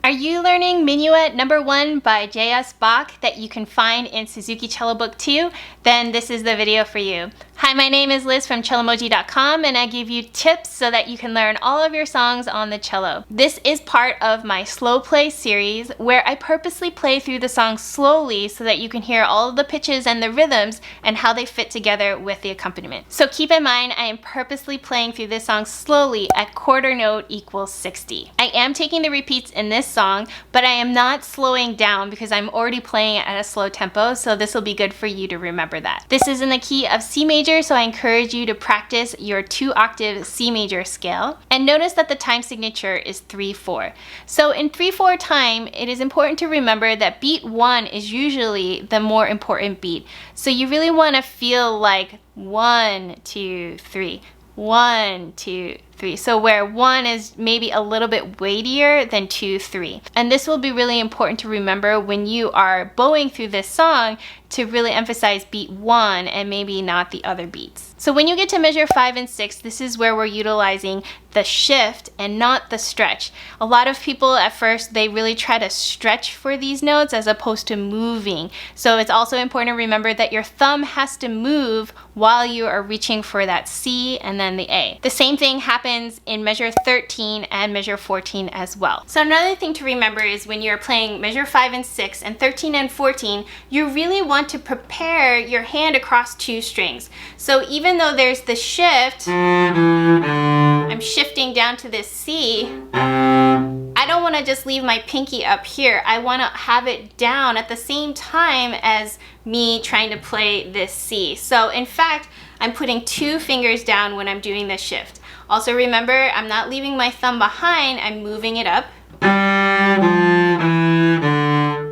Are you learning Minuet number 1 by J.S. Bach that you can find in Suzuki Cello Book 2? Then this is the video for you. Hi, my name is Liz from Cellomoji.com, and I give you tips so that you can learn all of your songs on the cello. This is part of my slow play series where I purposely play through the songs slowly so that you can hear all of the pitches and the rhythms and how they fit together with the accompaniment. So keep in mind, I am purposely playing through this song slowly at quarter note equals 60. I am taking the repeats in this song, but I am not slowing down because I'm already playing it at a slow tempo, so this will be good for you to remember that. This is in the key of C major, so I encourage you to practice your 2-octave C major scale. And notice that the time signature is 3/4. So in 3/4 time, it is important to remember that beat 1 is usually the more important beat. So you really want to feel like 1, 2, 3. 1, 2, 3. So where 1 is maybe a little bit weightier than 2, 3. And this will be really important to remember when you are bowing through this song, to really emphasize beat 1 and maybe not the other beats. So when you get to measure 5 and 6, this is where we're utilizing the shift and not the stretch. A lot of people at first, they really try to stretch for these notes as opposed to moving. So it's also important to remember that your thumb has to move while you are reaching for that C and then the A. The same thing happens in measure 13 and measure 14 as well. So another thing to remember is when you're playing measure 5 and 6 and 13 and 14, you really want to prepare your hand across 2 strings. So even though there's the shift, I'm shifting down to this C, I don't want to just leave my pinky up here. I want to have it down at the same time as me trying to play this C. So in fact, I'm putting 2 fingers down when I'm doing this shift. Also remember, I'm not leaving my thumb behind, I'm moving it up.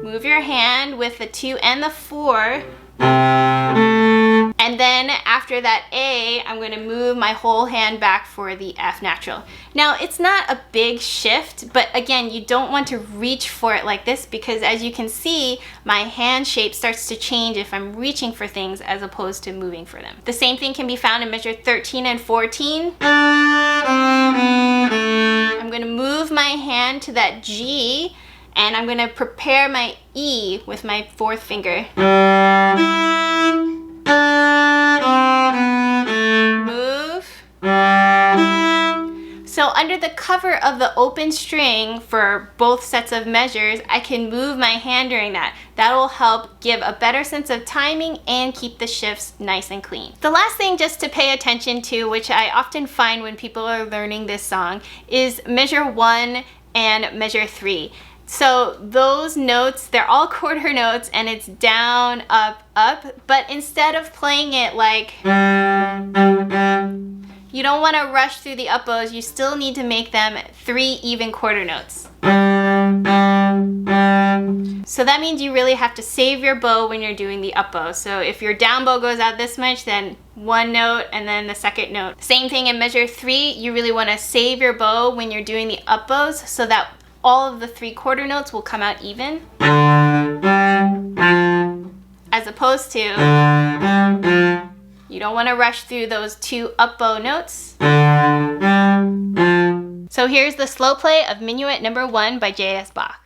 Move your hand with the 2 and the 4. And then after that A, I'm going to move my whole hand back for the F natural. Now, it's not a big shift, but again, you don't want to reach for it like this because as you can see, my hand shape starts to change if I'm reaching for things as opposed to moving for them. The same thing can be found in measure 13 and 14. I'm going to move my hand to that G, and I'm going to prepare my E with my 4th finger. Move. So under the cover of the open string for both sets of measures, I can move my hand during that. That will help give a better sense of timing and keep the shifts nice and clean. The last thing just to pay attention to, which I often find when people are learning this song, is measure 1 and measure 3. So those notes, they're all quarter notes and it's down, up, up, but instead of playing it like, you don't want to rush through the up bows, you still need to make them 3 even quarter notes. So that means you really have to save your bow when you're doing the up bow. So if your down bow goes out this much, then 1 note and then the 2nd note. Same thing in measure 3, you really want to save your bow when you're doing the up bows so that all of the 3 quarter notes will come out even, as opposed to, you don't want to rush through those 2 up bow notes. So here's the slow play of Minuet number 1 by J.S. Bach.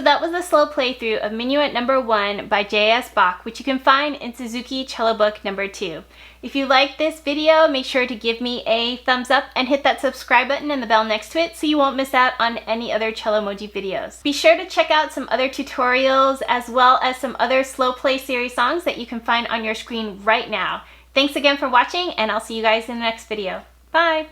that was the slow playthrough of Minuet number 1 by J.S. Bach, which you can find in Suzuki Cello Book number 2. If you liked this video, make sure to give me a thumbs up and hit that subscribe button and the bell next to it so you won't miss out on any other Cellomoji videos. Be sure to check out some other tutorials as well as some other slow play series songs that you can find on your screen right now. Thanks again for watching, and I'll see you guys in the next video. Bye!